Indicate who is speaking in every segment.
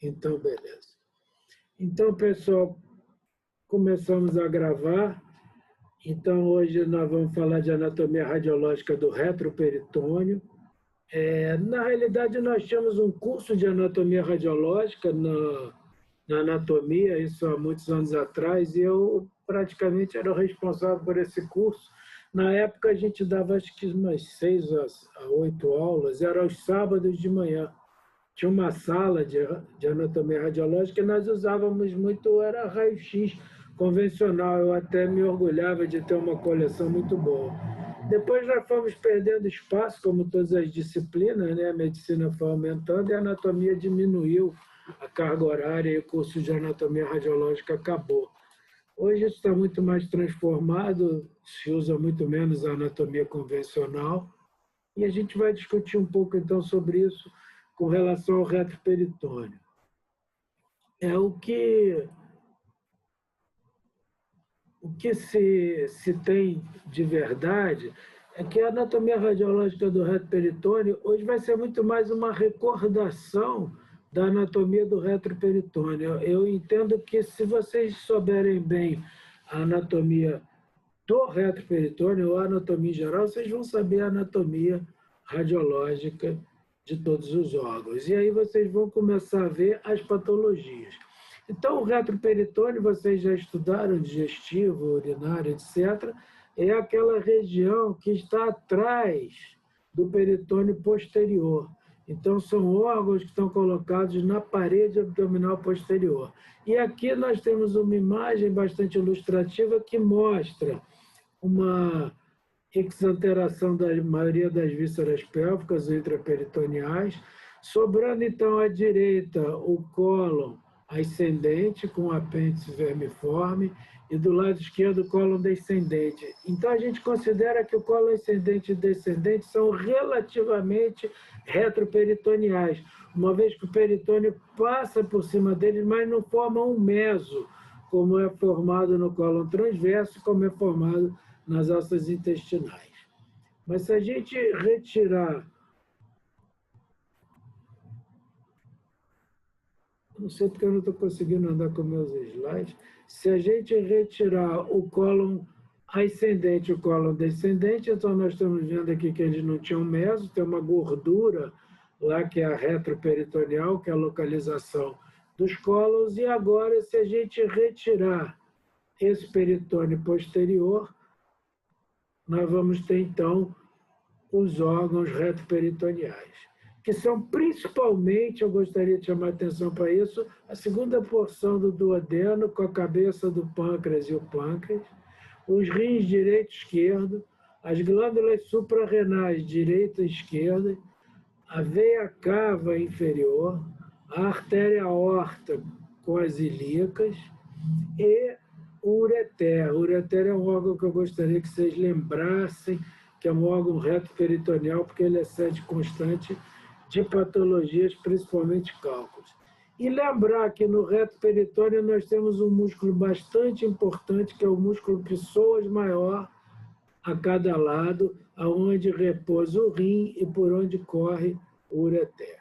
Speaker 1: Então, beleza. Então, pessoal, começamos a gravar. Então, hoje nós vamos falar de anatomia radiológica do retroperitônio. Na realidade, nós tínhamos um curso de anatomia radiológica na anatomia, isso há muitos anos atrás, e eu praticamente era o responsável por esse curso. Na época, a gente dava acho que umas 6 a 8 aulas, era aos sábados de manhã. Tinha uma sala de anatomia radiológica e nós usávamos muito, era raio-x convencional. Eu até me orgulhava de ter uma coleção muito boa. Depois nós fomos perdendo espaço, como todas as disciplinas, né? A medicina foi aumentando e a anatomia diminuiu a carga horária e o curso de anatomia radiológica acabou. Hoje isso está muito mais transformado, se usa muito menos a anatomia convencional e a gente vai discutir um pouco então sobre isso com relação ao retroperitônio. O que se tem de verdade é que a anatomia radiológica do retroperitônio hoje vai ser muito mais uma recordação da anatomia do retroperitônio. Eu entendo que se vocês souberem bem a anatomia do retroperitônio ou a anatomia em geral, vocês vão saber a anatomia radiológica de todos os órgãos. E aí vocês vão começar a ver as patologias. Então, o retroperitônio, vocês já estudaram, digestivo, urinário, etc., é aquela região que está atrás do peritônio posterior. Então, são órgãos que estão colocados na parede abdominal posterior. E aqui nós temos uma imagem bastante ilustrativa que mostra uma exanteração da maioria das vísceras pélvicas intraperitoneais, sobrando então à direita o cólon ascendente com apêndice vermiforme e do lado esquerdo o cólon descendente. Então a gente considera que o cólon ascendente e descendente são relativamente retroperitoneais, uma vez que o peritônio passa por cima deles, mas não forma um meso, como é formado no cólon transverso, como é formado nas alças intestinais. Mas se a gente retirar... Não sei porque eu não estou conseguindo andar com meus slides. Se a gente retirar o cólon ascendente e o cólon descendente, então nós estamos vendo aqui que eles não tinham meso, tem uma gordura lá que é a retroperitoneal, que é a localização dos cólons, e agora se a gente retirar esse peritônio posterior, nós vamos ter então os órgãos retroperitoneais, que são principalmente, eu gostaria de chamar a atenção para isso, a segunda porção do duodeno com a cabeça do pâncreas e o pâncreas, os rins direito e esquerdo, as glândulas suprarrenais direita e esquerda, a veia cava inferior, a artéria aorta com as ilíacas e o ureter. O ureter é um órgão que eu gostaria que vocês lembrassem, que é um órgão retroperitoneal, porque ele é sede constante de patologias, principalmente cálculos. E lembrar que no retroperitônio nós temos um músculo bastante importante, que é o músculo psoas maior, a cada lado, aonde repousa o rim e por onde corre o ureter.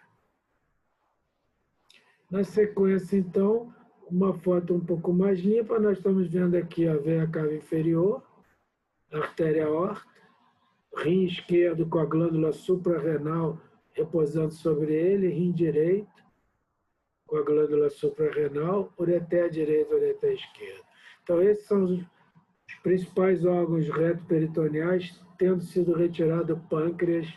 Speaker 1: Na sequência, então, uma foto um pouco mais limpa, nós estamos vendo aqui a veia cava inferior, a artéria aorta, rim esquerdo com a glândula suprarrenal repousando sobre ele, rim direito com a glândula suprarrenal, ureter direito, ureter esquerdo. Então, esses são os principais órgãos retroperitoneais, tendo sido retirado o pâncreas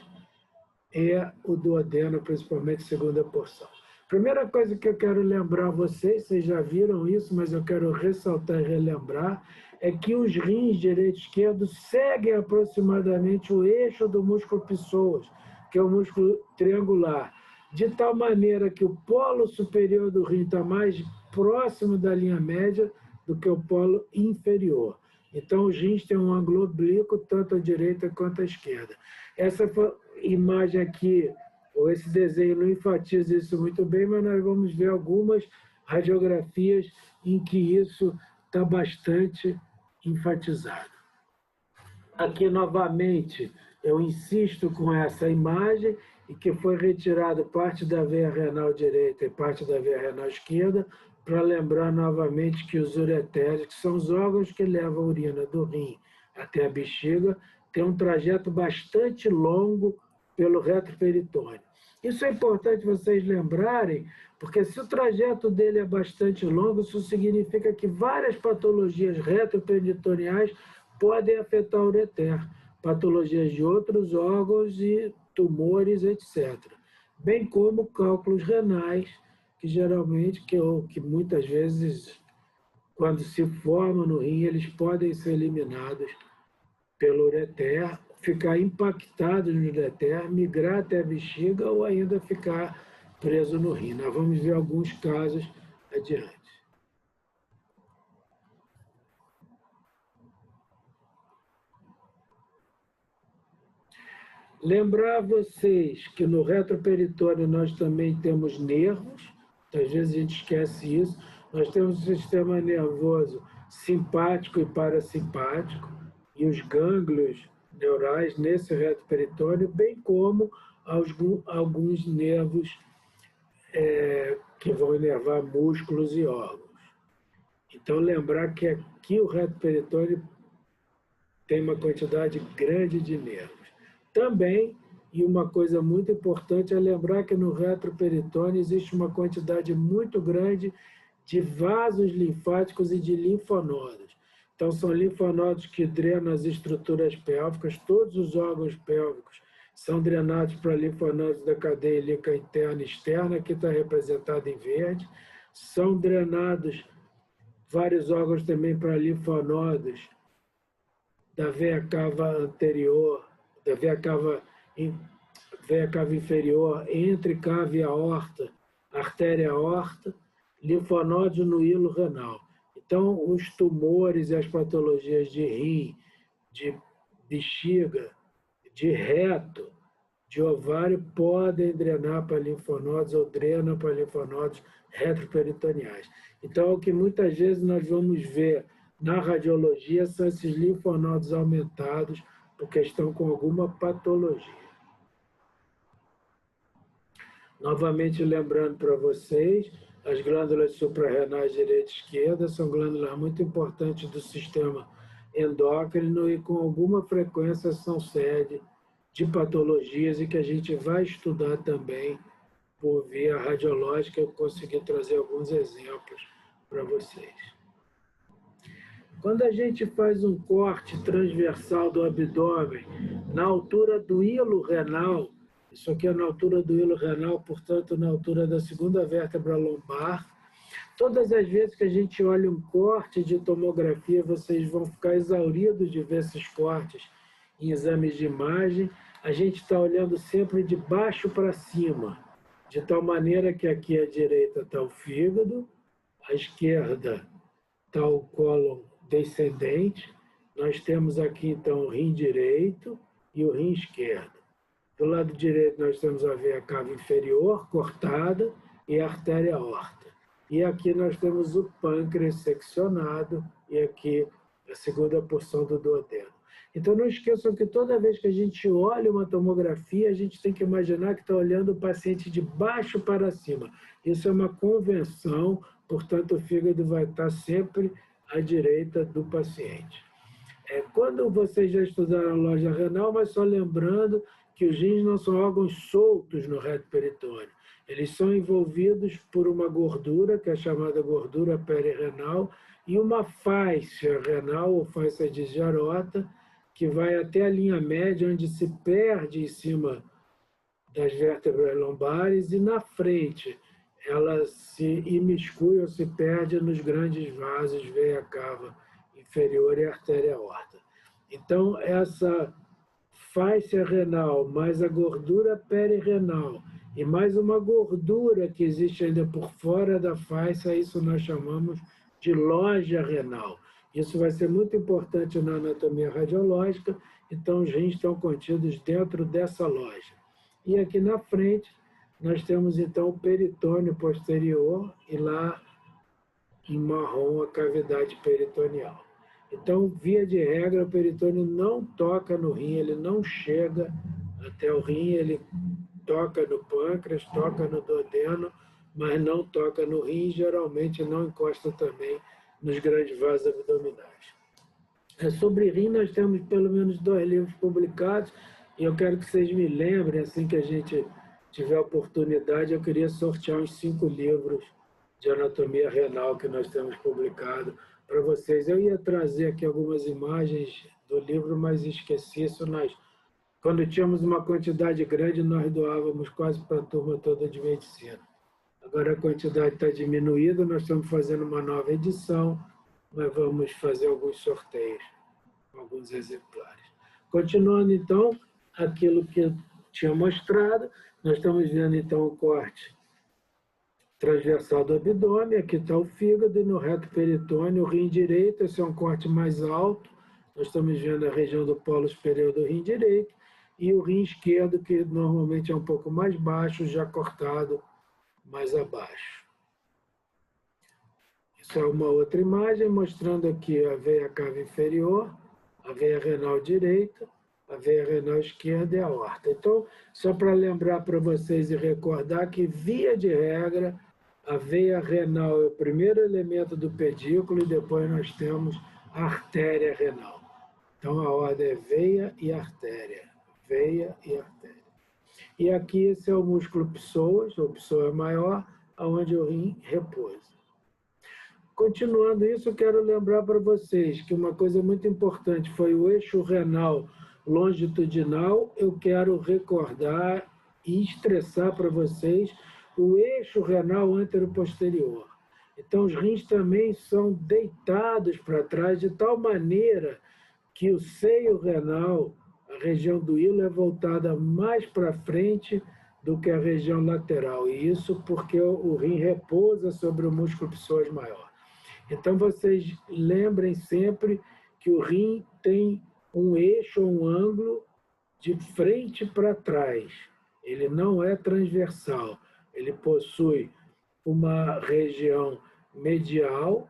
Speaker 1: e o duodeno, principalmente segunda porção. Primeira coisa que eu quero lembrar a vocês já viram isso, mas eu quero ressaltar e relembrar, é que os rins direito e esquerdo seguem aproximadamente o eixo do músculo psoas, que é o músculo triangular, de tal maneira que o polo superior do rim está mais próximo da linha média do que o polo inferior. Então, os rins têm um ângulo oblíquo, tanto à direita quanto à esquerda. Essa imagem aqui, ou esse desenho não enfatiza isso muito bem, mas nós vamos ver algumas radiografias em que isso está bastante enfatizado. Aqui, novamente, eu insisto com essa imagem, e que foi retirado parte da veia renal direita e parte da veia renal esquerda, para lembrar novamente que os ureteres, que são os órgãos que levam a urina do rim até a bexiga, tem um trajeto bastante longo pelo retroperitônio. Isso é importante vocês lembrarem, porque se o trajeto dele é bastante longo, isso significa que várias patologias retroperitoneais podem afetar o ureter, patologias de outros órgãos e tumores, etc. Bem como cálculos renais, que geralmente, que muitas vezes, quando se formam no rim, eles podem ser eliminados pelo ureter, ficar impactados no ureter, migrar até a bexiga ou ainda ficar preso no rim. Nós vamos ver alguns casos adiante. Lembrar vocês que no retroperitônio nós também temos nervos, às vezes a gente esquece isso. Nós temos o sistema nervoso simpático e parasimpático, e os gânglios neurais nesse retroperitônio, bem como alguns nervos que vão inervar músculos e órgãos. Então, lembrar que aqui o retroperitônio tem uma quantidade grande de nervos. Também, e uma coisa muito importante é lembrar que no retroperitônio existe uma quantidade muito grande de vasos linfáticos e de linfonodos. Então, são linfonodos que drenam as estruturas pélvicas, todos os órgãos pélvicos são drenados para linfonodos da cadeia ilíaca interna e externa, que está representado em verde. São drenados vários órgãos também para linfonodos da veia cava anterior, da veia cava inferior, entre cava e aorta, artéria aorta, linfonodos no hilo renal. Então, os tumores e as patologias de rim, de bexiga, de reto, de ovário podem drenar para linfonodos ou drenam para linfonodos retroperitoneais. Então, o que muitas vezes nós vamos ver na radiologia são esses linfonodos aumentados porque estão com alguma patologia. Novamente lembrando para vocês, as glândulas suprarrenais direita e esquerda são glândulas muito importantes do sistema endócrino e com alguma frequência são sede de patologias e que a gente vai estudar também por via radiológica. Eu consegui trazer alguns exemplos para vocês. Quando a gente faz um corte transversal do abdômen na altura do hilo renal, isso aqui é na altura do hilo renal, portanto, na altura da segunda vértebra lombar, todas as vezes que a gente olha um corte de tomografia, vocês vão ficar exauridos de ver esses cortes em exames de imagem. A gente está olhando sempre de baixo para cima, de tal maneira que aqui à direita está o fígado, à esquerda está o cólon descendente, nós temos aqui então o rim direito e o rim esquerdo. Do lado direito nós temos a veia cava inferior cortada e a artéria aorta. E aqui nós temos o pâncreas seccionado e aqui a segunda porção do duodeno. Então não esqueçam que toda vez que a gente olha uma tomografia, a gente tem que imaginar que está olhando o paciente de baixo para cima. Isso é uma convenção, portanto o fígado vai estar sempre à direita do paciente. Quando vocês já estudaram a loja renal, mas só lembrando que os rins não são órgãos soltos no reto peritônio. Eles são envolvidos por uma gordura, que é chamada gordura perirenal, e uma faixa renal, ou faixa de Jarota, que vai até a linha média, onde se perde em cima das vértebras lombares, e na frente ela se imiscui ou se perde nos grandes vasos, veia cava inferior e artéria aorta. Então, essa faixa renal, mais a gordura perirenal, e mais uma gordura que existe ainda por fora da faixa, isso nós chamamos de loja renal. Isso vai ser muito importante na anatomia radiológica, então os rins estão contidos dentro dessa loja. E aqui na frente, nós temos então o peritônio posterior e lá em marrom a cavidade peritoneal. Então, via de regra, o peritônio não toca no rim, ele não chega até o rim, ele toca no pâncreas, toca no duodeno, mas não toca no rim, geralmente não encosta também nos grandes vasos abdominais. Sobre rim, nós temos pelo menos 2 livros publicados, e eu quero que vocês me lembrem, assim que a gente tiver oportunidade, eu queria sortear uns 5 livros de anatomia renal que nós temos publicado para vocês. Eu ia trazer aqui algumas imagens do livro, mas esqueci isso. Quando tínhamos uma quantidade grande, nós doávamos quase para a turma toda de medicina. Agora a quantidade está diminuída, nós estamos fazendo uma nova edição, nós vamos fazer alguns sorteios, alguns exemplares. Continuando, então, aquilo que eu tinha mostrado, nós estamos vendo, então, o corte transversal do abdômen, aqui está o fígado, e no reto peritônio, o rim direito, esse é um corte mais alto, nós estamos vendo a região do polo superior do rim direito, e o rim esquerdo, que normalmente é um pouco mais baixo, já cortado mais abaixo. Isso é uma outra imagem, mostrando aqui a veia cava inferior, a veia renal direita, a veia renal esquerda e a aorta. Então, só para lembrar para vocês e recordar que, via de regra, a veia renal é o primeiro elemento do pedículo e depois nós temos a artéria renal. Então, a ordem é veia e artéria. Veia e artéria. E aqui esse é o músculo psoas, o psoas maior, onde o rim repousa. Continuando isso, eu quero lembrar para vocês que uma coisa muito importante foi o eixo renal longitudinal. Eu quero recordar e estressar para vocês o eixo renal anteroposterior. Então, os rins também são deitados para trás de tal maneira que o seio renal, a região do hilo, é voltada mais para frente do que a região lateral. E isso porque o rim repousa sobre o músculo psoas maior. Então, vocês lembrem sempre que o rim tem um eixo, um ângulo de frente para trás. Ele não é transversal. Ele possui uma região medial,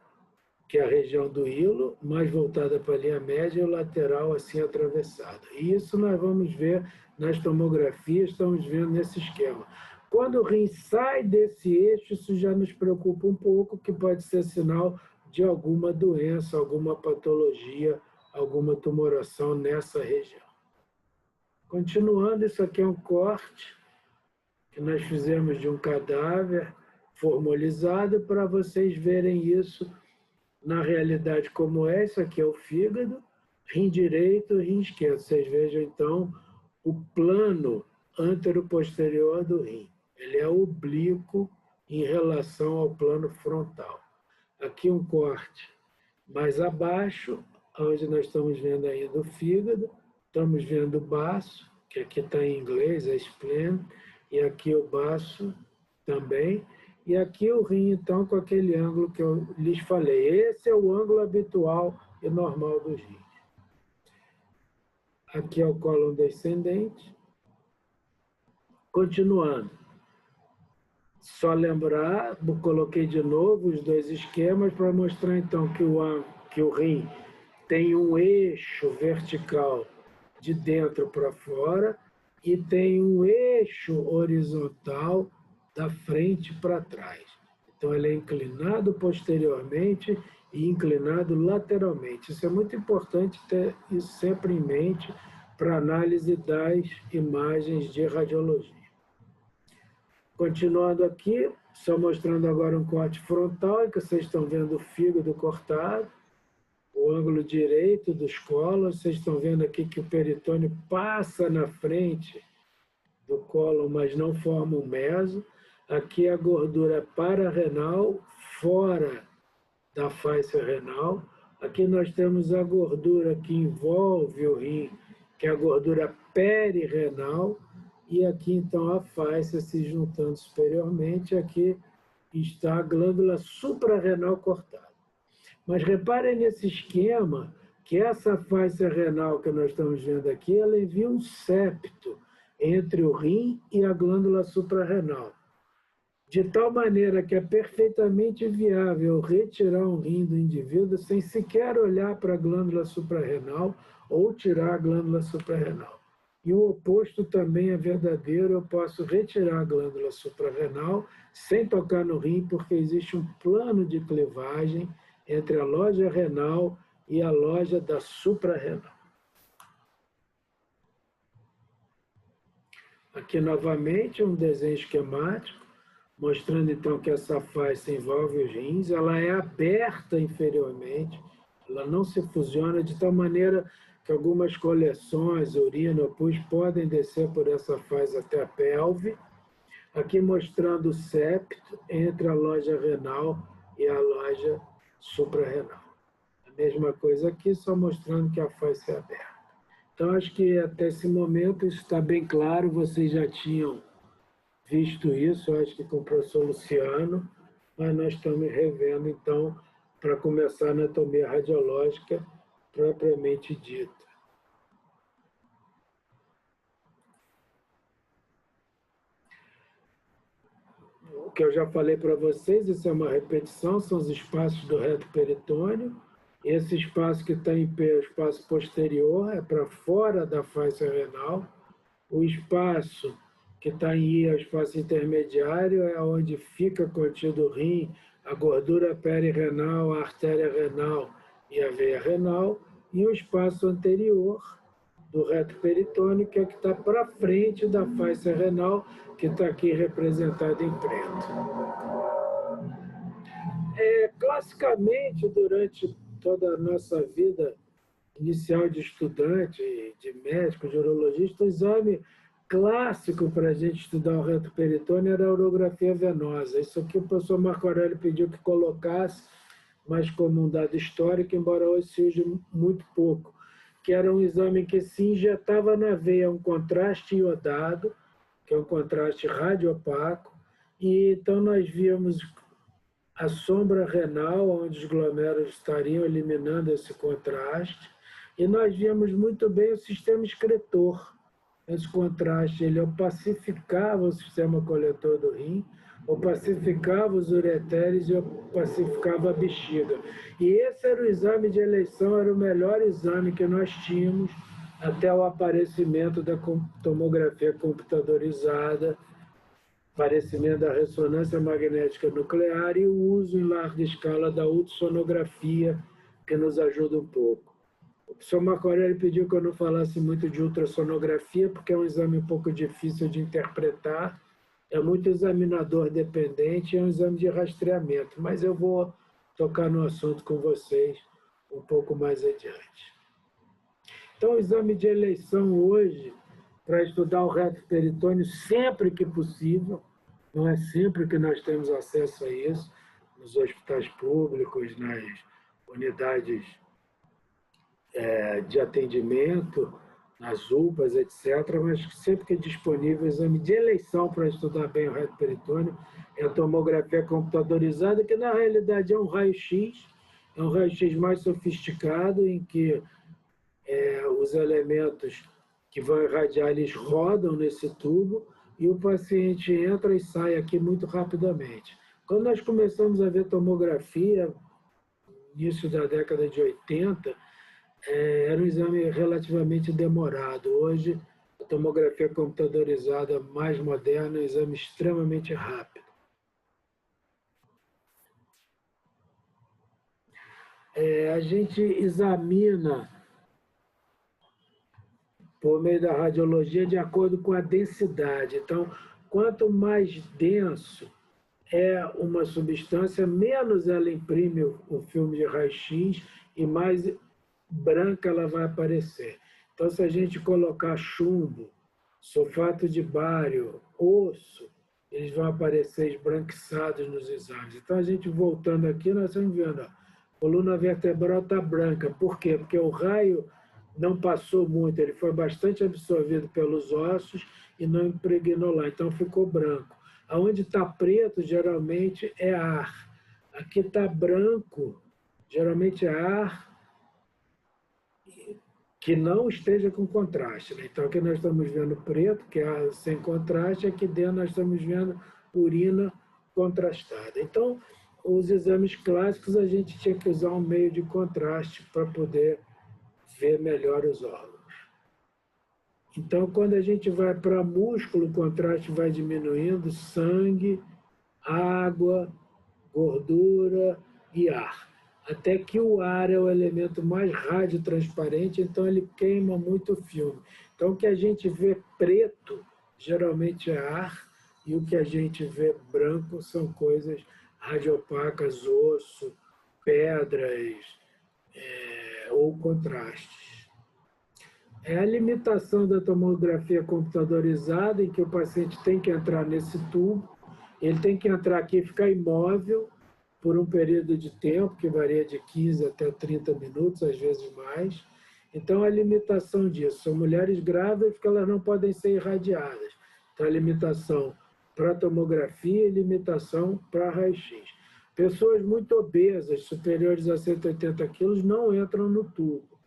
Speaker 1: que é a região do hilo, mais voltada para a linha média, e o lateral assim atravessado. E isso nós vamos ver nas tomografias, estamos vendo nesse esquema. Quando o rim sai desse eixo, isso já nos preocupa um pouco, que pode ser sinal de alguma doença, alguma patologia, alguma tumoração nessa região. Continuando, isso aqui é um corte que nós fizemos de um cadáver formalizado para vocês verem isso na realidade como é. Isso aqui é o fígado, rim direito, rim esquerdo. Vocês vejam, então, o plano anteroposterior do rim. Ele é oblíquo em relação ao plano frontal. Aqui um corte mais abaixo, onde nós estamos vendo ainda o fígado, estamos vendo o baço, que aqui está em inglês, é spleen, e aqui o baço também, e aqui o rim, então, com aquele ângulo que eu lhes falei. Esse é o ângulo habitual e normal dos rins. Aqui é o cólon descendente. Continuando. Só lembrar, coloquei de novo os 2 esquemas para mostrar, então, que o rim tem um eixo vertical de dentro para fora e tem um eixo horizontal da frente para trás. Então, ele é inclinado posteriormente e inclinado lateralmente. Isso é muito importante ter isso sempre em mente para análise das imagens de radiologia. Continuando aqui, só mostrando agora um corte frontal, em que vocês estão vendo o fígado cortado, o ângulo direito dos cólons. Vocês estão vendo aqui que o peritônio passa na frente do cólon, mas não forma um meso. Aqui a gordura pararenal, fora da fáscia renal. Aqui nós temos a gordura que envolve o rim, que é a gordura perirenal. E aqui, então, a fáscia se juntando superiormente. Aqui está a glândula suprarrenal cortada. Mas reparem nesse esquema que essa fáscia renal que nós estamos vendo aqui, ela envia um septo entre o rim e a glândula suprarrenal. De tal maneira que é perfeitamente viável retirar um rim do indivíduo sem sequer olhar para a glândula suprarrenal ou tirar a glândula suprarrenal. E o oposto também é verdadeiro, eu posso retirar a glândula suprarrenal sem tocar no rim, porque existe um plano de clivagem entre a loja renal e a loja da suprarrenal. Aqui novamente um desenho esquemático, mostrando então que essa face envolve os rins, ela é aberta inferiormente, ela não se fusiona de tal maneira que algumas coleções, urina ou pus, podem descer por essa face até a pelve. Aqui mostrando o septo entre a loja renal e a loja suprarrenal. A mesma coisa aqui, só mostrando que a face é aberta. Então, acho que até esse momento isso está bem claro, vocês já tinham visto isso, acho que com o professor Luciano, mas nós estamos revendo, então, para começar a anatomia radiológica propriamente dita. O que eu já falei para vocês, isso é uma repetição, são os espaços do reto peritônio. Esse espaço que está em pé, o espaço posterior, é para fora da face renal. O espaço que está em I é o espaço intermediário, é onde fica contido o rim, a gordura perirenal, a artéria renal e a veia renal. E o espaço anterior do reto peritônio, que é que está para frente da face renal, que está aqui representado em preto. Classicamente, durante toda a nossa vida inicial de estudante, de médico, de urologista, o exame clássico para a gente estudar o reto peritônio era a urografia venosa. Isso aqui o professor Marco Aurélio pediu que colocasse, mas como um dado histórico, embora hoje se use muito pouco, que era um exame que se injetava na veia um contraste iodado, que é um contraste radiopaco, e então nós víamos a sombra renal, onde os glomérulos estariam eliminando esse contraste, e nós víamos muito bem o sistema excretor. Esse contraste, ele opacificava o sistema coletor do rim, opacificava os ureteres e opacificava a bexiga. E esse era o exame de eleição, era o melhor exame que nós tínhamos até o aparecimento da tomografia computadorizada, aparecimento da ressonância magnética nuclear e o uso em larga escala da ultrassonografia, que nos ajuda um pouco. O professor Marco Aurélio pediu que eu não falasse muito de ultrassonografia, porque é um exame um pouco difícil de interpretar, é muito examinador dependente, é um exame de rastreamento, mas eu vou tocar no assunto com vocês um pouco mais adiante. Então, o exame de eleição hoje, para estudar o reto peritônio sempre que possível, não é sempre que nós temos acesso a isso, nos hospitais públicos, nas unidades de atendimento, nas UPAs, etc., mas sempre que é disponível o exame de eleição para estudar bem o reto peritônio é a tomografia computadorizada, que na realidade é um raio-x, é um raio-x mais sofisticado, em que os elementos que vão irradiar, eles rodam nesse tubo e o paciente entra e sai aqui muito rapidamente. Quando nós começamos a ver tomografia, início da década de 80, era um exame relativamente demorado. Hoje, a tomografia computadorizada mais moderna é um exame extremamente rápido. A gente examina por meio da radiologia de acordo com a densidade. Então, quanto mais denso é uma substância, menos ela imprime o filme de raio-x e mais branca ela vai aparecer. Então, se a gente colocar chumbo, sulfato de bário, osso, eles vão aparecer esbranquiçados nos exames. Então, a gente voltando aqui, nós estamos vendo, a coluna vertebral está branca. Por quê? Porque o raio não passou muito, ele foi bastante absorvido pelos ossos e não impregnou lá, então ficou branco. Aonde está preto, geralmente é ar. Aqui está branco, geralmente é ar que não esteja com contraste. Né? Então, aqui nós estamos vendo preto, que é sem contraste, aqui dentro nós estamos vendo urina contrastada. Então, os exames clássicos, a gente tinha que usar um meio de contraste para poder ver melhor os órgãos. Então, quando a gente vai para músculo, o contraste vai diminuindo, sangue, água, gordura e ar. Até que o ar é o elemento mais radiotransparente, então ele queima muito o filme. Então, o que a gente vê preto, geralmente é ar, e o que a gente vê branco são coisas radiopacas, osso, pedras, ou contrastes. É a limitação da tomografia computadorizada, em que o paciente tem que entrar nesse tubo, ele tem que entrar aqui e ficar imóvel por um período de tempo, que varia de 15 até 30 minutos, às vezes mais. Então, a limitação disso. São mulheres grávidas porque elas não podem ser irradiadas. Então, a limitação para tomografia e limitação para raio-x. Pessoas muito obesas, superiores a 180 quilos, não entram no tubo.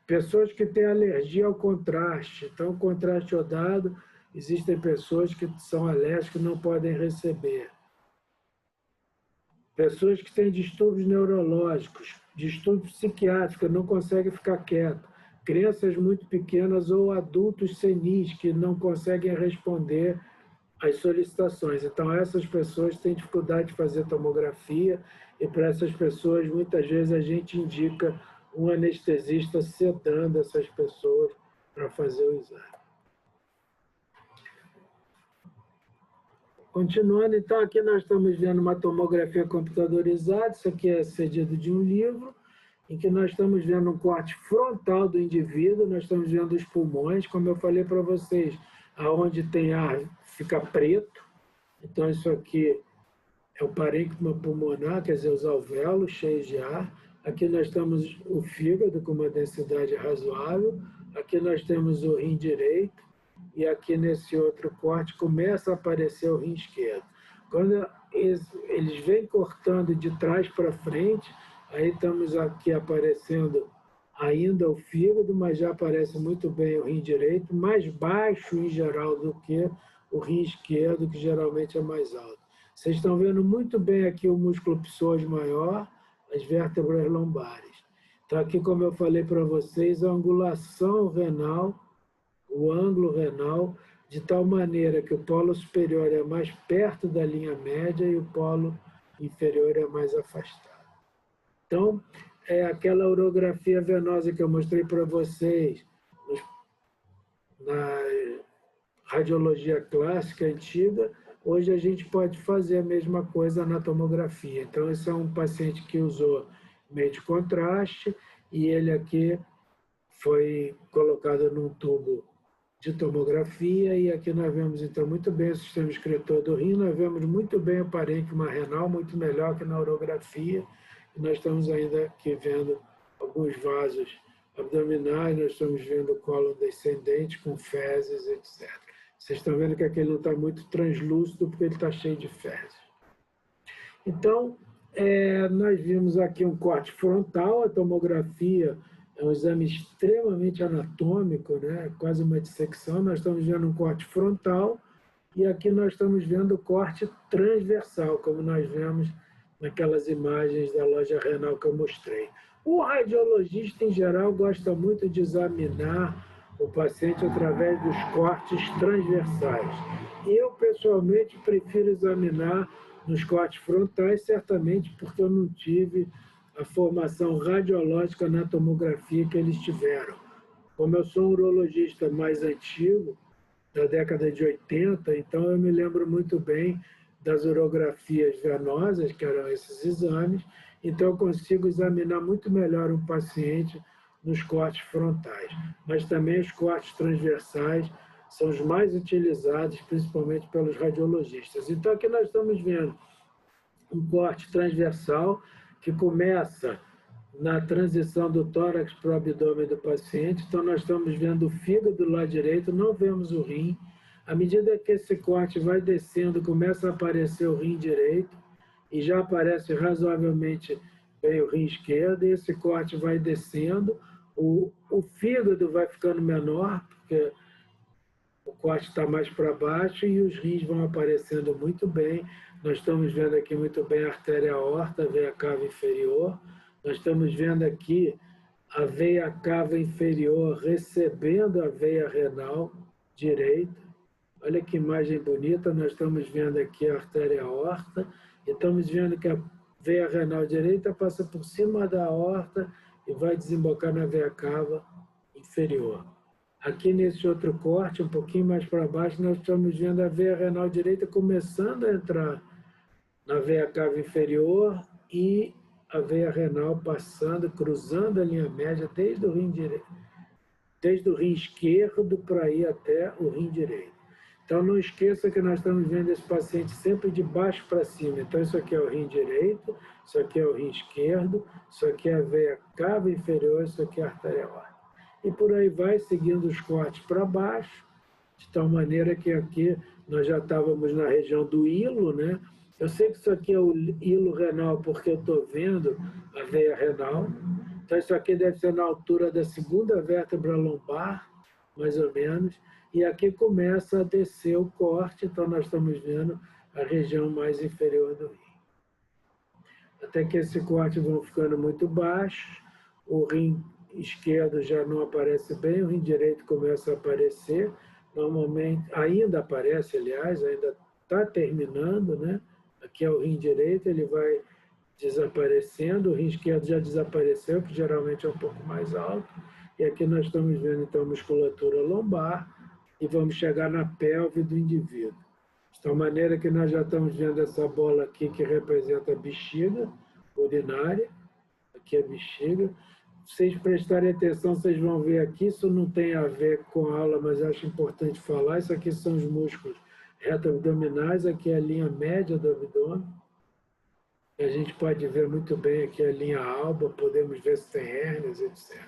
Speaker 1: Pessoas que têm alergia ao contraste, então, contraste iodado, existem pessoas que são alérgicas e não podem receber. Pessoas que têm distúrbios neurológicos, distúrbios psiquiátricos, não conseguem ficar quieto. Crianças muito pequenas ou adultos senis que não conseguem responder às solicitações. Então, essas pessoas têm dificuldade de fazer tomografia e para essas pessoas, muitas vezes, a gente indica um anestesista sedando essas pessoas para fazer o exame. Continuando, então, aqui nós estamos vendo uma tomografia computadorizada, isso aqui é cedido de um livro, em que nós estamos vendo um corte frontal do indivíduo, nós estamos vendo os pulmões, como eu falei para vocês, aonde tem ar fica preto, então isso aqui é o parênquima pulmonar, quer dizer, os alvéolos cheios de ar. Aqui nós temos o fígado com uma densidade razoável, aqui nós temos o rim direito, e aqui nesse outro corte começa a aparecer o rim esquerdo. Quando eles vêm cortando de trás para frente, aí estamos aqui aparecendo ainda o fígado, mas já aparece muito bem o rim direito, mais baixo em geral do que o rim esquerdo, que geralmente é mais alto. Vocês estão vendo muito bem aqui o músculo psoas maior, as vértebras lombares. Então aqui, como eu falei para vocês, a angulação renal, o ângulo renal, de tal maneira que o polo superior é mais perto da linha média e o polo inferior é mais afastado. Então, é aquela urografia venosa que eu mostrei para vocês na radiologia clássica antiga, hoje a gente pode fazer a mesma coisa na tomografia. Então, esse é um paciente que usou meio de contraste e ele aqui foi colocado num tubo de tomografia, e aqui nós vemos então muito bem o sistema excretor do rim, nós vemos muito bem o parênquima renal, muito melhor que na urografia, e nós estamos ainda aqui vendo alguns vasos abdominais, nós estamos vendo o colo descendente com fezes, etc. Vocês estão vendo que aqui ele não está muito translúcido porque ele está cheio de fezes. Então, nós vimos aqui um corte frontal, a tomografia é um exame extremamente anatômico, né? Quase uma dissecção. Nós estamos vendo um corte frontal e aqui nós estamos vendo o corte transversal, como nós vemos naquelas imagens da loja renal que eu mostrei. O radiologista, em geral, gosta muito de examinar o paciente através dos cortes transversais. Eu, pessoalmente, prefiro examinar nos cortes frontais, certamente porque eu não tive a formação radiológica na tomografia que eles tiveram. Como eu sou um urologista mais antigo, da década de 80, então eu me lembro muito bem das urografias venosas, que eram esses exames, então eu consigo examinar muito melhor um paciente nos cortes frontais. Mas também os cortes transversais são os mais utilizados, principalmente pelos radiologistas. Então aqui nós estamos vendo um corte transversal que começa na transição do tórax para o abdômen do paciente. Então, nós estamos vendo o fígado do lado direito, não vemos o rim. À medida que esse corte vai descendo, começa a aparecer o rim direito e já aparece razoavelmente bem o rim esquerdo. E esse corte vai descendo, o fígado vai ficando menor, porque o corte está mais para baixo e os rins vão aparecendo muito bem. Nós estamos vendo aqui muito bem a artéria aorta, vem a cava inferior. Nós estamos vendo aqui a veia cava inferior recebendo a veia renal direita. Olha que imagem bonita, nós estamos vendo aqui a artéria aorta e estamos vendo que a veia renal direita passa por cima da aorta e vai desembocar na veia cava inferior. Aqui nesse outro corte, um pouquinho mais para baixo, nós estamos vendo a veia renal direita começando a entrar na veia cava inferior e a veia renal passando, cruzando a linha média desde o rim direito, desde o rim esquerdo para ir até o rim direito. Então não esqueça que nós estamos vendo esse paciente sempre de baixo para cima. Então isso aqui é o rim direito, isso aqui é o rim esquerdo, isso aqui é a veia cava inferior, isso aqui é a artéria aorta. E por aí vai, seguindo os cortes para baixo, de tal maneira que aqui nós já estávamos na região do hilo, né? Eu sei que isso aqui é o hilo renal porque eu estou vendo a veia renal. Então isso aqui deve ser na altura da segunda vértebra lombar, mais ou menos. E aqui começa a descer o corte, então nós estamos vendo a região mais inferior do rim. Até que esse corte vão ficando muito baixo, o rim esquerdo já não aparece bem, o rim direito começa a aparecer, normalmente, ainda aparece, aliás, ainda está terminando, né? Aqui é o rim direito, ele vai desaparecendo, o rim esquerdo já desapareceu, que geralmente é um pouco mais alto, e aqui nós estamos vendo então a musculatura lombar, e vamos chegar na pelve do indivíduo. De tal maneira que nós já estamos vendo essa bola aqui que representa a bexiga urinária, aqui é a bexiga. Se vocês prestarem atenção, vocês vão ver aqui, isso não tem a ver com a aula, mas acho importante falar, isso aqui são os músculos reto-abdominais, aqui é a linha média do abdômen. A gente pode ver muito bem aqui a linha alba, podemos ver se tem hérnias, etc.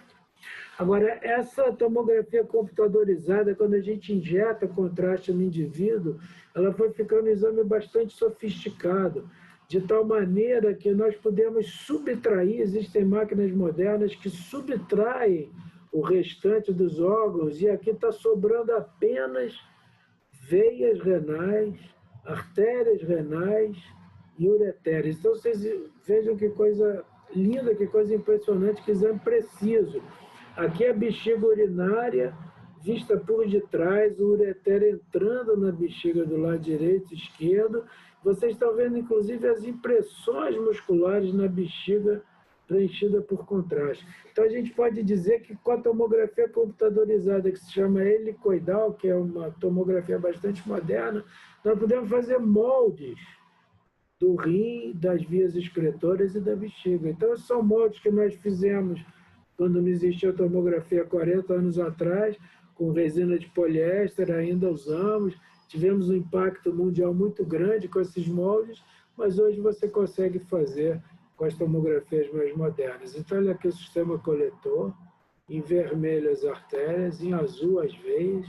Speaker 1: Agora, essa tomografia computadorizada, quando a gente injeta contraste no indivíduo, ela foi ficando um exame bastante sofisticado, de tal maneira que nós podemos subtrair, existem máquinas modernas que subtraem o restante dos órgãos, e aqui está sobrando apenas veias renais, artérias renais e ureteres. Então, vocês vejam que coisa linda, que coisa impressionante, que exame preciso. Aqui é a bexiga urinária, vista por detrás, o ureter entrando na bexiga do lado direito e esquerdo. Vocês estão vendo, inclusive, as impressões musculares na bexiga preenchida por contraste. Então, a gente pode dizer que com a tomografia computadorizada, que se chama helicoidal, que é uma tomografia bastante moderna, nós podemos fazer moldes do rim, das vias excretoras e da bexiga. Então, esses são moldes que nós fizemos quando não existia tomografia 40 anos atrás, com resina de poliéster, ainda usamos, tivemos um impacto mundial muito grande com esses moldes, mas hoje você consegue fazer com as tomografias mais modernas. Então, olha aqui o sistema coletor, em vermelho as artérias, em azul as veias,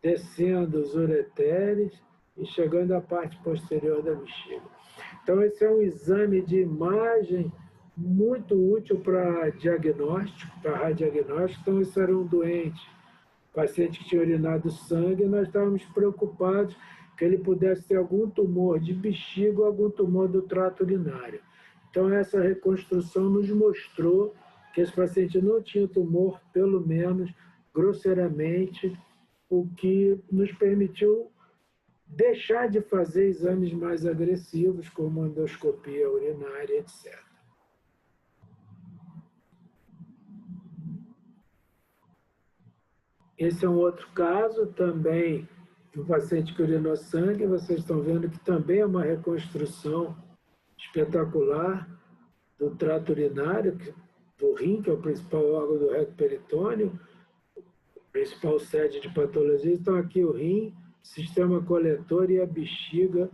Speaker 1: descendo os ureteres e chegando à parte posterior da bexiga. Então, esse é um exame de imagem muito útil para diagnóstico, para radiodiagnóstico. Então, isso era um doente, paciente que tinha urinado sangue, e nós estávamos preocupados que ele pudesse ter algum tumor de bexiga ou algum tumor do trato urinário. Então, essa reconstrução nos mostrou que esse paciente não tinha tumor, pelo menos grosseiramente, o que nos permitiu deixar de fazer exames mais agressivos, como endoscopia urinária, etc. Esse é um outro caso também de um paciente que urinou sangue. Vocês estão vendo que também é uma reconstrução espetacular do trato urinário, do rim, que é o principal órgão do reto peritônio, principal sede de patologia. Então, aqui o rim, sistema coletor e a bexiga.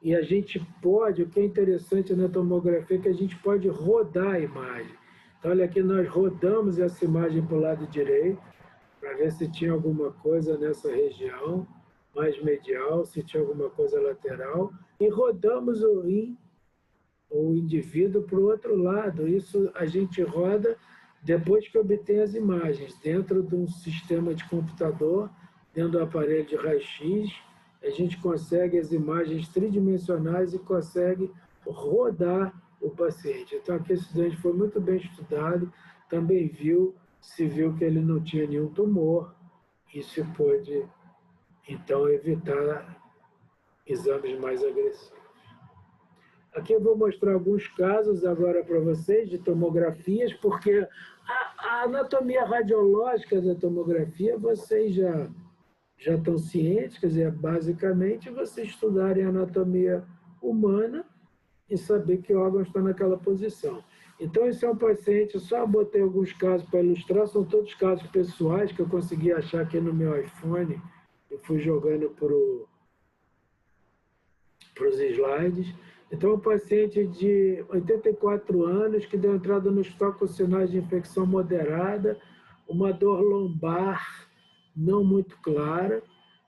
Speaker 1: E a gente pode, o que é interessante na tomografia, é que a gente pode rodar a imagem. Então, olha aqui, nós rodamos essa imagem para o lado direito, para ver se tinha alguma coisa nessa região mais medial, se tinha alguma coisa lateral, e rodamos o rim, o indivíduo, para o outro lado. Isso a gente roda depois que obtém as imagens, dentro de um sistema de computador, dentro do aparelho de raio-x, a gente consegue as imagens tridimensionais e consegue rodar o paciente. Então, aqui esse doente foi muito bem estudado, também se viu que ele não tinha nenhum tumor e se pôde, então, evitar exames mais agressivos. Aqui eu vou mostrar alguns casos agora para vocês de tomografias, porque a anatomia radiológica da tomografia vocês já estão cientes, quer dizer, basicamente vocês estudarem a anatomia humana e saber que órgão está naquela posição. Então, esse é um paciente, só botei alguns casos para ilustrar, são todos casos pessoais que eu consegui achar aqui no meu iPhone, e fui jogando para os slides. Então, um paciente de 84 anos que deu entrada no hospital com sinais de infecção moderada, uma dor lombar não muito clara,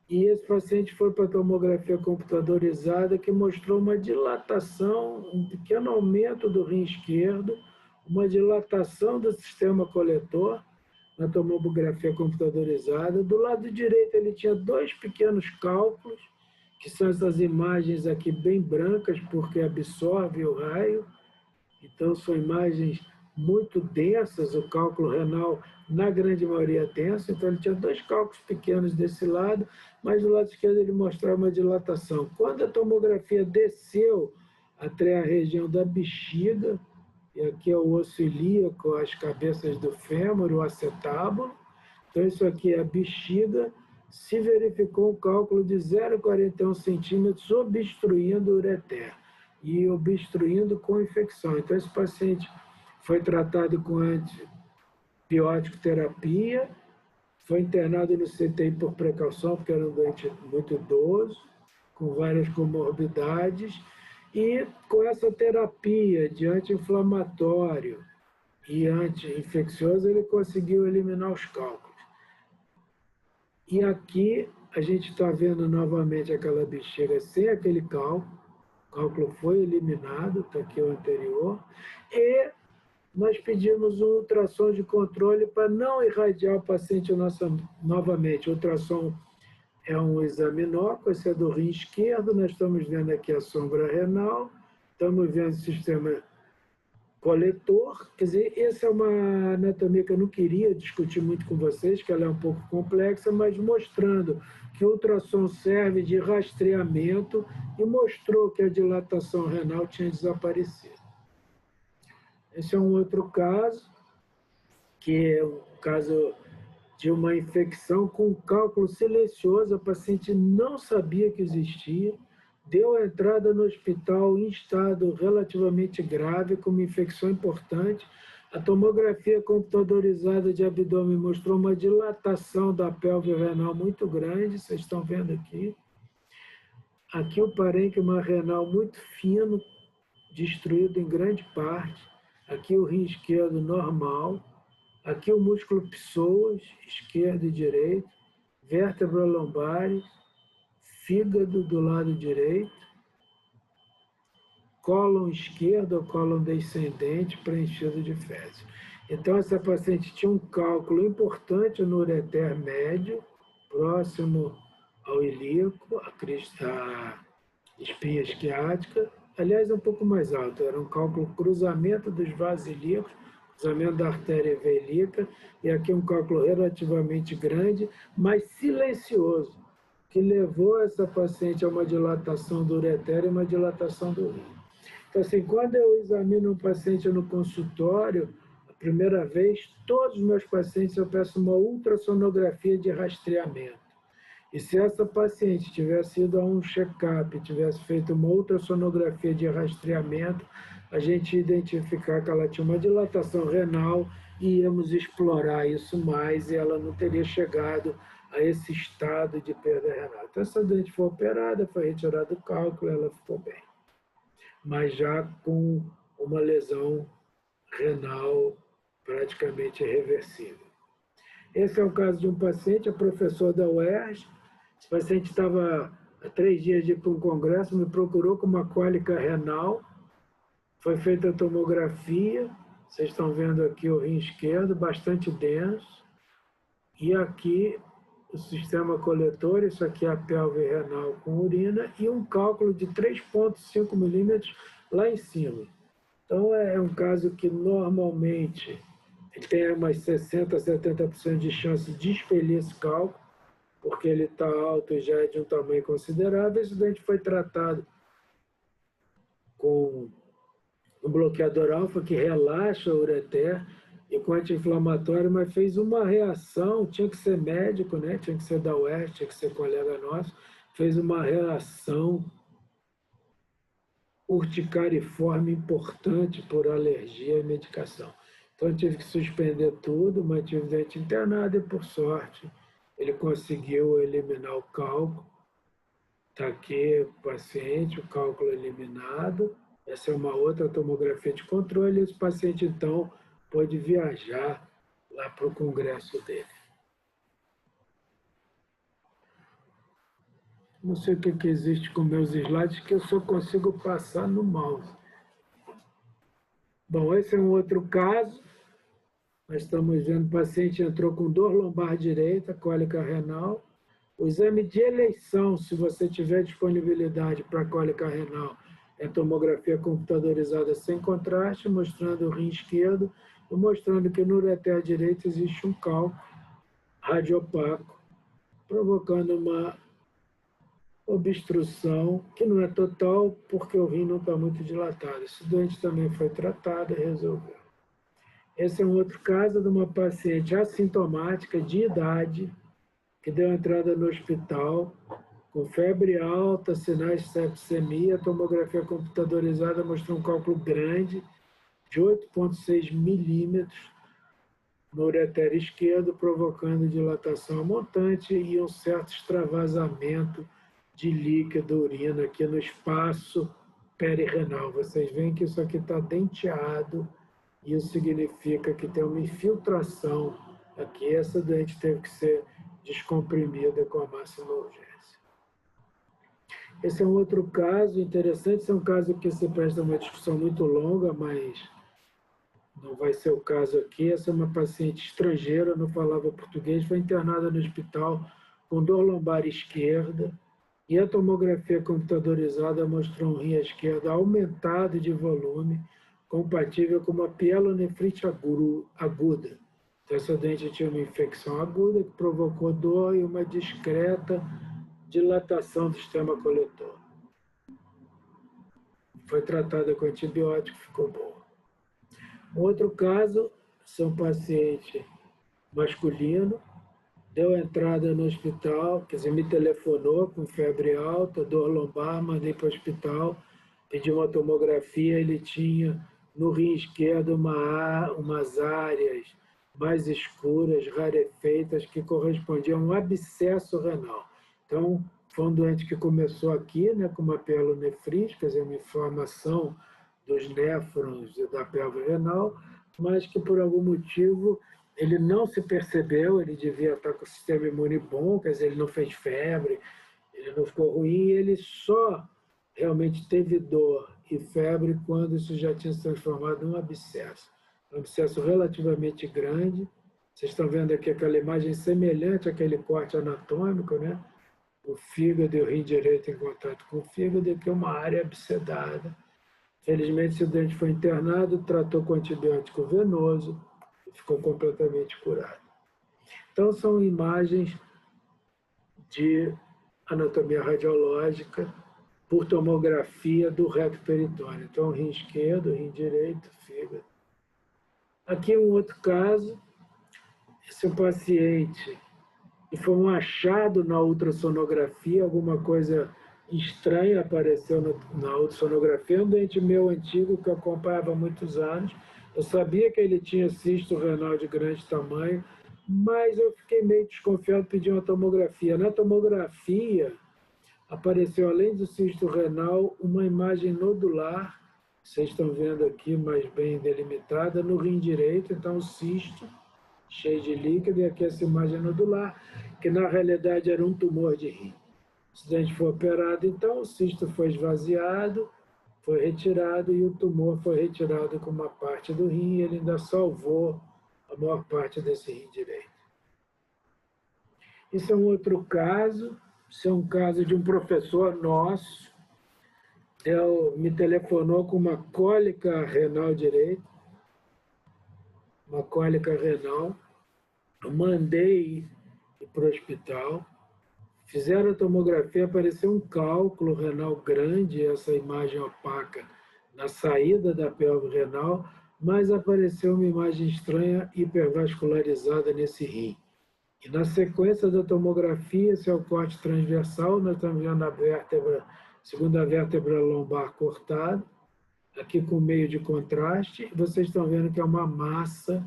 Speaker 1: e esse paciente foi para a tomografia computadorizada que mostrou uma dilatação, um pequeno aumento do rim esquerdo, uma dilatação do sistema coletor na tomografia computadorizada. Do lado direito ele tinha 2 pequenos cálculos, que são essas imagens aqui bem brancas, porque absorve o raio. Então, são imagens muito densas, o cálculo renal, na grande maioria, é denso. Então, ele tinha 2 cálculos pequenos desse lado, mas do lado esquerdo ele mostrava uma dilatação. Quando a tomografia desceu até a região da bexiga, e aqui é o osso ilíaco, as cabeças do fêmur, o acetábulo, então isso aqui é a bexiga, se verificou um cálculo de 0,41 centímetros obstruindo o ureter e obstruindo com infecção. Então, esse paciente foi tratado com antibiótico terapia, foi internado no CTI por precaução, porque era um doente muito idoso, com várias comorbidades, e com essa terapia de anti-inflamatório e anti-infeccioso, ele conseguiu eliminar os cálculos. E aqui a gente está vendo novamente aquela bexiga sem aquele cálculo. O cálculo foi eliminado, está aqui o anterior. E nós pedimos um ultrassom de controle para não irradiar o paciente novamente. O ultrassom é um exame inócuo, esse é do rim esquerdo. Nós estamos vendo aqui a sombra renal, estamos vendo o sistema coletor. Quer dizer, essa é uma anatomia que eu não queria discutir muito com vocês, que ela é um pouco complexa, mas mostrando que o ultrassom serve de rastreamento e mostrou que a dilatação renal tinha desaparecido. Esse é um outro caso, que é um caso de uma infecção com cálculo silencioso, a paciente não sabia que existia, deu a entrada no hospital em estado relativamente grave, com uma infecção importante. A tomografia computadorizada de abdômen mostrou uma dilatação da pelve renal muito grande, vocês estão vendo aqui. Aqui o parênquima renal muito fino, destruído em grande parte. Aqui o rim esquerdo normal. Aqui o músculo psoas, esquerdo e direito. Vértebra lombares. Fígado do lado direito, cólon esquerdo ou cólon descendente preenchido de fezes. Então, essa paciente tinha um cálculo importante no ureter médio, próximo ao ilíaco, a espinha esquiática, aliás, um pouco mais alto, era um cálculo cruzamento dos vasos ilíacos, cruzamento da artéria veilíaca, e aqui um cálculo relativamente grande, mas silencioso, que levou essa paciente a uma dilatação do ureter e uma dilatação do rim. Então, assim, quando eu examino um paciente no consultório, a primeira vez, todos os meus pacientes eu peço uma ultrassonografia de rastreamento. E se essa paciente tivesse ido a um check-up, tivesse feito uma ultrassonografia de rastreamento, a gente ia identificar que ela tinha uma dilatação renal e íamos explorar isso mais e ela não teria chegado a esse estado de perda renal. Então, essa doente foi operada, foi retirado o cálculo, ela ficou bem. Mas já com uma lesão renal praticamente irreversível. Esse é o caso de um paciente, é professor da UERJ. Esse paciente estava há 3 dias de ir para um congresso, me procurou com uma cólica renal. Foi feita a tomografia, vocês estão vendo aqui o rim esquerdo, bastante denso. E aqui o sistema coletor, isso aqui é a pelve renal com urina, e um cálculo de 3,5 milímetros lá em cima. Então, é um caso que normalmente ele tem umas 60%, 70% de chance de expelir esse cálculo, porque ele está alto e já é de um tamanho considerável. Esse doente foi tratado com um bloqueador alfa que relaxa o ureter e com anti-inflamatório, mas fez uma reação, tinha que ser médico, né? Tinha que ser da UERJ, tinha que ser colega nosso, fez uma reação urticariforme importante por alergia à medicação. Então, eu tive que suspender tudo, mantive o doente internado e, por sorte, ele conseguiu eliminar o cálculo. Está aqui o paciente, o cálculo eliminado. Essa é uma outra tomografia de controle. Esse paciente, então, pode viajar lá para o congresso dele. Não sei o que existe com meus slides, que eu só consigo passar no mouse. Bom, esse é um outro caso. Nós estamos vendo o paciente entrou com dor lombar direita, cólica renal. O exame de eleição, se você tiver disponibilidade para cólica renal, é tomografia computadorizada sem contraste, mostrando o rim esquerdo e mostrando que no ureter direito existe um cálculo radiopaco, provocando uma obstrução, que não é total, porque o rim não está muito dilatado. Esse doente também foi tratado e resolveu. Esse é um outro caso de uma paciente assintomática de idade, que deu entrada no hospital, com febre alta, sinais de septicemia, a tomografia computadorizada mostrou um cálculo grande, de 8,6 milímetros, no ureter esquerdo, provocando dilatação montante e um certo extravasamento de líquido urina aqui no espaço perirenal. Vocês veem que isso aqui está denteado, e isso significa que tem uma infiltração aqui. Essa doente teve que ser descomprimida com a máxima urgência. Esse é um outro caso interessante, esse é um caso que se presta uma discussão muito longa, mas não vai ser o caso aqui. Essa é uma paciente estrangeira, não falava português, foi internada no hospital com dor lombar esquerda, e a tomografia computadorizada mostrou um rim à esquerda aumentado de volume, compatível com uma pielonefrite aguda. Então, essa doente tinha uma infecção aguda que provocou dor e uma discreta dilatação do sistema coletor. Foi tratada com antibiótico, ficou boa. Outro caso, são paciente masculino, deu entrada no hospital, quer dizer, me telefonou com febre alta, dor lombar, mandei para o hospital, pedi uma tomografia, ele tinha no rim esquerdo umas áreas mais escuras, rarefeitas, que correspondiam a um abscesso renal. Então, foi um doente que começou aqui, né, com uma pielonefrite, quer dizer, uma inflamação dos néfrons e da pelve renal, mas que por algum motivo ele não se percebeu, ele devia estar com o sistema imune bom, quer dizer, ele não fez febre, ele não ficou ruim, ele só realmente teve dor e febre quando isso já tinha se transformado num abscesso. Um abscesso relativamente grande. Vocês estão vendo aqui aquela imagem semelhante àquele corte anatômico, né? O fígado e o rim direito em contato com o fígado, e aqui uma área abscedada. Felizmente, esse doente foi internado, tratou com antibiótico venoso e ficou completamente curado. Então, são imagens de anatomia radiológica por tomografia do reto peritônio. Então, rim esquerdo, rim direito, fígado. Aqui um outro caso, esse é um paciente e foi um achado na ultrassonografia, alguma coisa estranha apareceu na ultrassonografia, um doente meu antigo que eu acompanhava há muitos anos. Eu sabia que ele tinha cisto renal de grande tamanho, mas eu fiquei meio desconfiado, pedi uma tomografia. Na tomografia, apareceu, além do cisto renal, uma imagem nodular, vocês estão vendo aqui, mais bem delimitada, no rim direito. Então, o cisto cheio de líquido, e aqui essa imagem nodular, que na realidade era um tumor de rim. O doente foi operado, então o cisto foi esvaziado, foi retirado, e o tumor foi retirado com uma parte do rim, e ele ainda salvou a maior parte desse rim direito. Isso é um outro caso, isso é um caso de um professor nosso, me telefonou com uma cólica renal direita, uma cólica renal. Eu mandei ir para o hospital, fizeram a tomografia, apareceu um cálculo renal grande, essa imagem opaca, na saída da pelve renal, mas apareceu uma imagem estranha hipervascularizada nesse rim. E na sequência da tomografia, esse é o corte transversal, nós estamos vendo a vértebra, segunda vértebra lombar cortada, aqui com meio de contraste, vocês estão vendo que é uma massa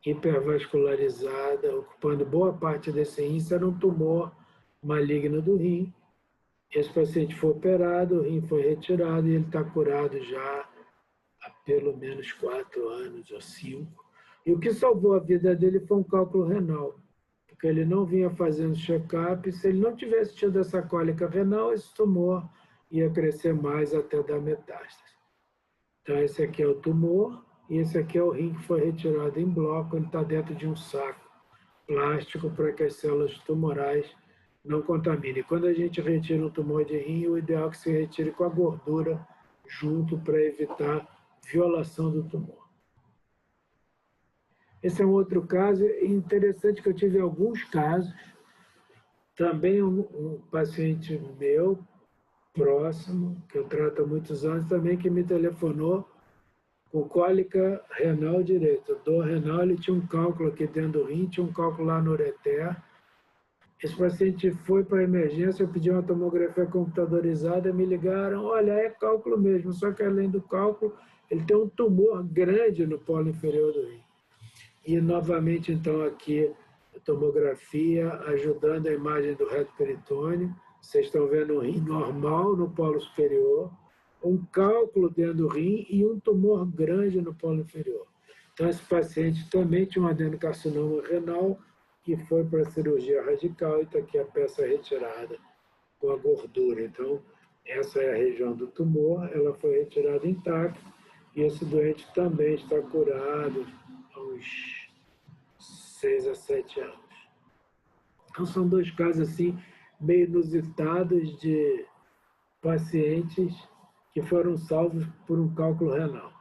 Speaker 1: hipervascularizada, ocupando boa parte desse rim. Isso era um tumor maligno do rim. Esse paciente foi operado, o rim foi retirado e ele está curado já há pelo menos 4 anos ou 5. E o que salvou a vida dele foi um cálculo renal, porque ele não vinha fazendo check-up. Se ele não tivesse tido essa cólica renal, esse tumor ia crescer mais até dar metástase. Então, esse aqui é o tumor e esse aqui é o rim que foi retirado em bloco. Ele está dentro de um saco plástico para que as células tumorais não contaminem. Quando a gente retira um tumor de rim, o ideal é que se retire com a gordura junto para evitar violação do tumor. Esse é um outro caso interessante que eu tive alguns casos. Também um paciente meu, próximo, que eu trato há muitos anos, também que me telefonou com cólica renal direita, dor renal. Ele tinha um cálculo aqui dentro do rim, tinha um cálculo lá no ureter. Esse paciente foi para a emergência, eu pedi uma tomografia computadorizada, me ligaram, olha, é cálculo mesmo, só que além do cálculo, ele tem um tumor grande no polo inferior do rim. E novamente, então, aqui, a tomografia ajudando a imagem do reto peritônio. Vocês estão vendo um rim normal no polo superior, um cálculo dentro do rim e um tumor grande no polo inferior. Então, esse paciente também tinha um adenocarcinoma renal que foi para a cirurgia radical e está aqui a peça retirada com a gordura. Então, essa é a região do tumor, ela foi retirada intacta e esse doente também está curado há uns 6 a 7 anos. Então, são 2 casos assim, meio inusitados de pacientes que foram salvos por um cálculo renal.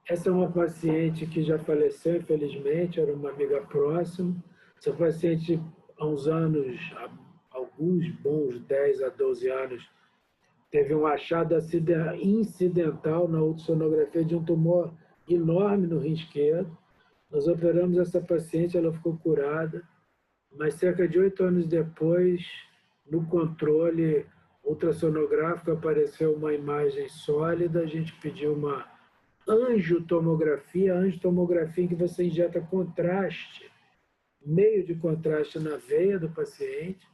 Speaker 1: Essa é uma paciente que já faleceu, infelizmente, era uma amiga próxima. Essa paciente, há uns anos, há alguns bons 10 a 12 anos, teve um achado incidental na ultrassonografia de um tumor enorme no rim esquerdo. Nós operamos essa paciente, ela ficou curada, mas cerca de 8 anos depois, no controle ultrassonográfico, apareceu uma imagem sólida. A gente pediu uma angiotomografia em que você injeta contraste, meio de contraste na veia do paciente.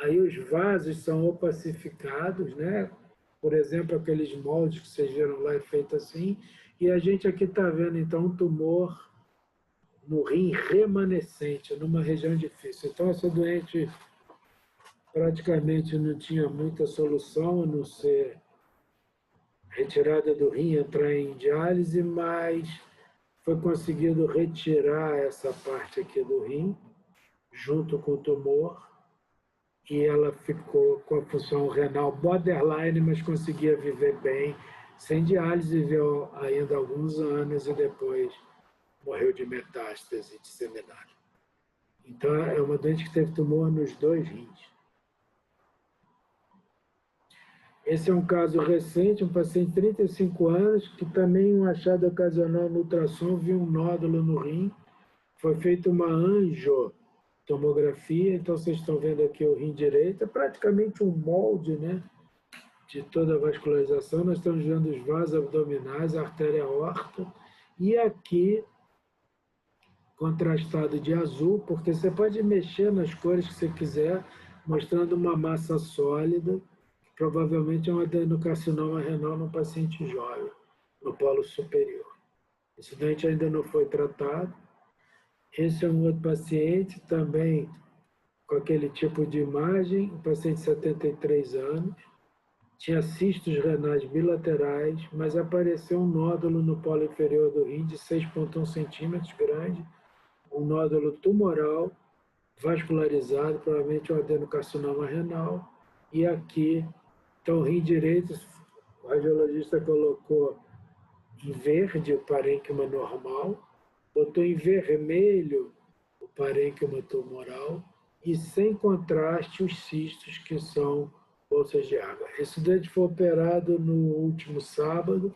Speaker 1: Aí os vasos são opacificados, né? Por exemplo, aqueles moldes que vocês viram lá é feito assim. E a gente aqui está vendo, então, um tumor no rim remanescente, numa região difícil. Então, essa doente praticamente não tinha muita solução, a não ser retirada do rim, entrar em diálise, mas foi conseguido retirar essa parte aqui do rim, junto com o tumor, e ela ficou com a função renal borderline, mas conseguia viver bem, sem diálise, viveu ainda alguns anos e depois morreu de metástase disseminada. Então, é uma doente que teve tumor nos 2 rins. Esse é um caso recente, um paciente de 35 anos, que também um achado ocasional no ultrassom, viu um nódulo no rim. Foi feita uma angiotomografia, então vocês estão vendo aqui o rim direito, é praticamente um molde, né, de toda a vascularização. Nós estamos vendo os vasos abdominais, a artéria aorta, e aqui contrastado de azul, porque você pode mexer nas cores que você quiser, mostrando uma massa sólida, que provavelmente é um adenocarcinoma renal num paciente jovem, no polo superior. Esse doente ainda não foi tratado. Esse é um outro paciente, também com aquele tipo de imagem, um paciente de 73 anos, tinha cistos renais bilaterais, mas apareceu um nódulo no polo inferior do rim de 6,1 centímetros grande, um nódulo tumoral vascularizado, provavelmente um adenocarcinoma renal. E aqui, então, o rim direito, o radiologista colocou em verde o parênquima normal, botou em vermelho o parênquima tumoral e sem contraste os cistos, que são bolsas de água. Esse estudante foi operado no último sábado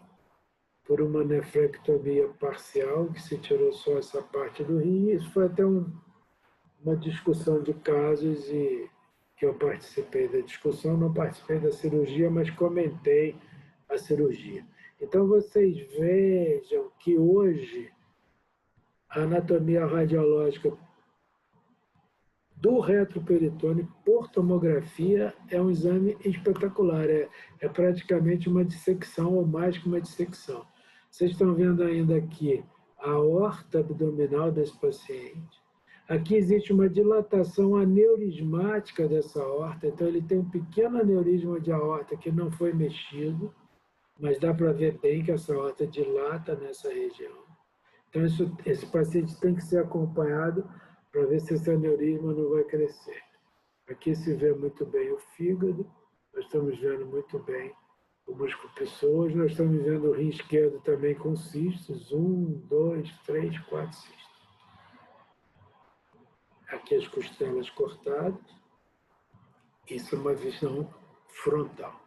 Speaker 1: por uma nefrectomia parcial, que se tirou só essa parte do rim. Isso foi até uma discussão de casos e que eu participei da discussão, não participei da cirurgia, mas comentei a cirurgia. Então, vocês vejam que hoje a anatomia radiológica do retroperitônio por tomografia é um exame espetacular, é praticamente uma dissecção ou mais que uma dissecção. Vocês estão vendo ainda aqui a aorta abdominal desse paciente. Aqui existe uma dilatação aneurismática dessa aorta, então ele tem um pequeno aneurisma de aorta que não foi mexido, mas dá para ver bem que essa aorta dilata nessa região. Então esse paciente tem que ser acompanhado para ver se esse aneurisma não vai crescer. Aqui se vê muito bem o fígado, nós estamos vendo muito bem o músculo pessoas, nós estamos vendo o rim esquerdo também com cistos, 1, 2, 3, 4 cistos. Aqui as costelas cortadas, isso é uma visão frontal.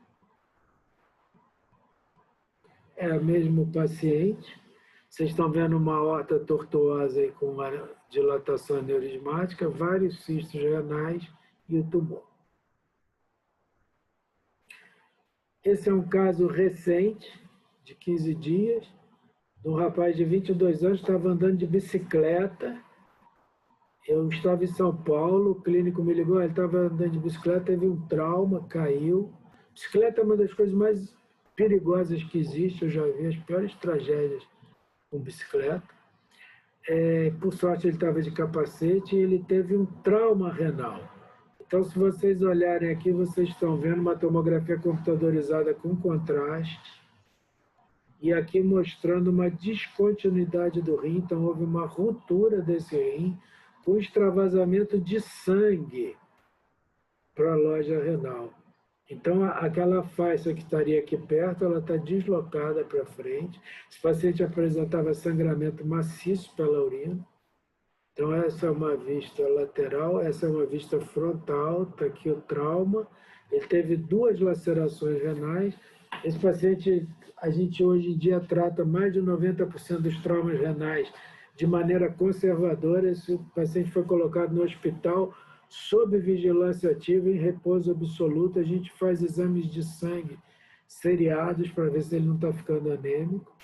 Speaker 1: É o mesmo paciente, vocês estão vendo uma aorta tortuosa aí com uma dilatação aneurismática, vários cistos renais e o tumor. Esse é um caso recente, de 15 dias, de um rapaz de 22 anos, estava andando de bicicleta. Eu estava em São Paulo, o clínico me ligou, ele estava andando de bicicleta, teve um trauma, caiu. Bicicleta é uma das coisas mais perigosas que existe, eu já vi as piores tragédias com bicicleta. Por sorte, ele estava de capacete e ele teve um trauma renal. Então, se vocês olharem aqui, vocês estão vendo uma tomografia computadorizada com contraste e aqui mostrando uma descontinuidade do rim. Então, houve uma ruptura desse rim com extravasamento de sangue para a loja renal. Então, aquela faixa que estaria aqui perto, ela está deslocada para frente. Esse paciente apresentava sangramento maciço pela urina. Então, essa é uma vista lateral, essa é uma vista frontal, está aqui o trauma. Ele teve 2 lacerações renais. Esse paciente, a gente hoje em dia trata mais de 90% dos traumas renais de maneira conservadora. Esse paciente foi colocado no hospital sob vigilância ativa, em repouso absoluto. A gente faz exames de sangue seriados para ver se ele não está ficando anêmico.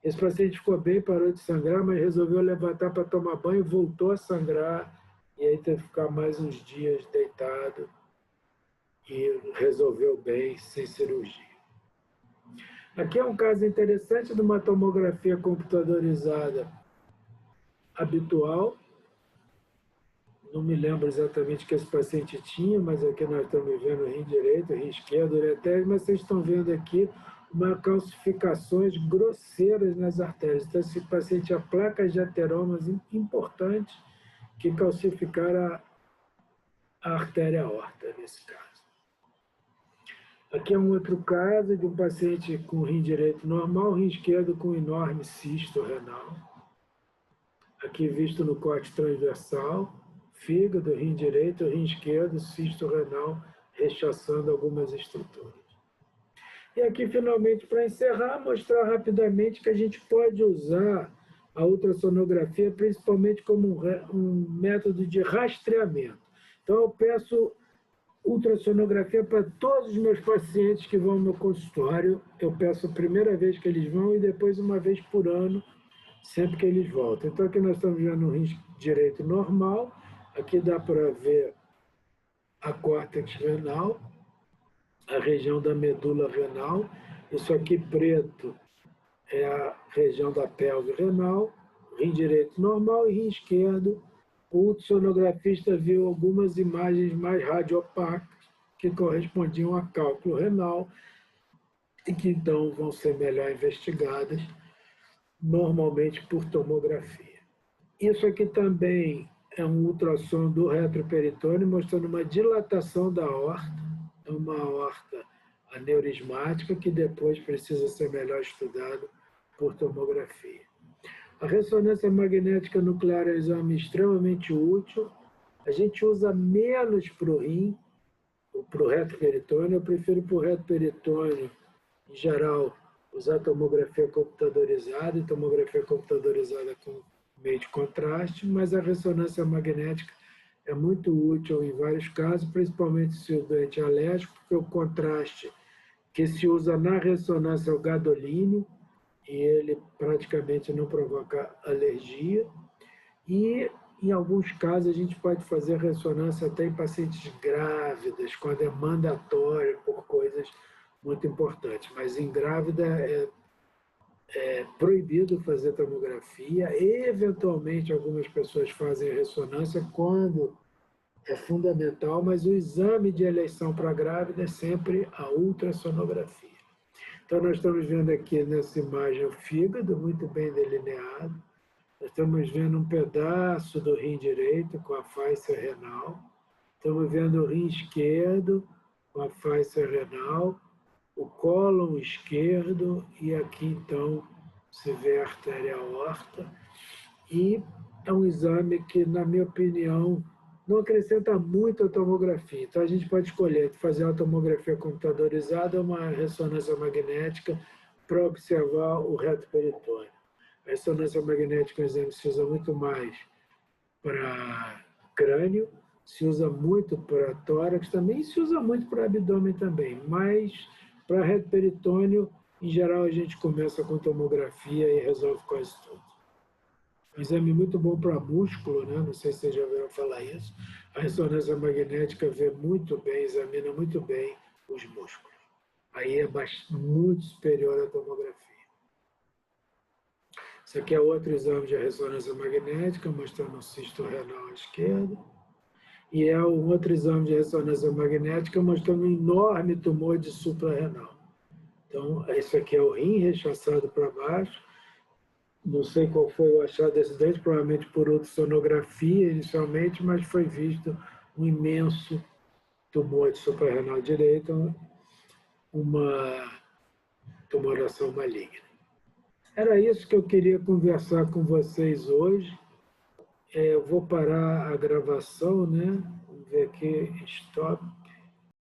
Speaker 1: Esse paciente ficou bem, parou de sangrar, mas resolveu levantar para tomar banho, voltou a sangrar, e aí teve que ficar mais uns dias deitado e resolveu bem, sem cirurgia. Aqui é um caso interessante de uma tomografia computadorizada habitual. Não me lembro exatamente o que esse paciente tinha, mas aqui nós estamos vendo o rim direito, o rim esquerdo, uretere, mas vocês estão vendo aqui uma calcificações grosseiras nas artérias. Então, esse paciente tinha placas de ateromas importantes que calcificaram a artéria aorta, nesse caso. Aqui é um outro caso de um paciente com rim direito normal, rim esquerdo com enorme cisto renal. Aqui visto no corte transversal, fígado, rim direito, rim esquerdo, cisto renal, rechaçando algumas estruturas. E aqui, finalmente, para encerrar, mostrar rapidamente que a gente pode usar a ultrassonografia principalmente como um método de rastreamento. Então, eu peço ultrassonografia para todos os meus pacientes que vão no meu consultório. Eu peço a primeira vez que eles vão e depois uma vez por ano, sempre que eles voltam. Então, aqui nós estamos vendo o rim direito normal. Aqui dá para ver a córtex renal, a região da medula renal. Isso aqui preto é a região da pelve renal, rim direito normal e rim esquerdo. O ultrassonografista viu algumas imagens mais radiopacas que correspondiam a cálculo renal e que então vão ser melhor investigadas, normalmente por tomografia. Isso aqui também é um ultrassom do retroperitônio mostrando uma dilatação da aorta, uma aorta aneurismática que depois precisa ser melhor estudado por tomografia. A ressonância magnética nuclear é um exame extremamente útil. A gente usa menos para o rim, para o reto peritônio. Eu prefiro para o reto peritônio, em geral, usar tomografia computadorizada, e tomografia computadorizada com meio de contraste, mas a ressonância magnética é muito útil em vários casos, principalmente se o doente é alérgico, porque o contraste que se usa na ressonância é o gadolínio, e ele praticamente não provoca alergia. E, em alguns casos, a gente pode fazer ressonância até em pacientes grávidas, quando é mandatório, por coisas muito importantes. Mas em grávida é proibido fazer tomografia. Eventualmente, algumas pessoas fazem ressonância quando é fundamental, mas o exame de eleição para grávida é sempre a ultrassonografia. Então, nós estamos vendo aqui nessa imagem o fígado muito bem delineado. Nós estamos vendo um pedaço do rim direito com a faixa renal. Estamos vendo o rim esquerdo com a faixa renal, o cólon esquerdo, e aqui, então, se vê a artéria aorta. E é um exame que, na minha opinião, não acrescenta muito a tomografia. Então, a gente pode escolher fazer uma tomografia computadorizada ou uma ressonância magnética para observar o reto peritônio. A ressonância magnética, por exemplo, se usa muito mais para crânio, se usa muito para tórax também, e se usa muito para abdômen também. Mas para reto peritônio, em geral, a gente começa com tomografia e resolve quase tudo. Um exame muito bom para músculo, né? Não sei se vocês já ouviram falar isso. A ressonância magnética vê muito bem, examina muito bem os músculos. Aí é muito superior à tomografia. Esse aqui é outro exame de ressonância magnética, mostrando o cisto renal à esquerda. E é um outro exame de ressonância magnética, mostrando um enorme tumor de suprarrenal. Então, esse aqui é o rim rechaçado para baixo. Não sei qual foi o achado desse dente, provavelmente por ultrassonografia inicialmente, mas foi visto um imenso tumor de suprarrenal direito, uma tumoração maligna. Era isso que eu queria conversar com vocês hoje. Eu vou parar a gravação, né? Vamos ver aqui, stop.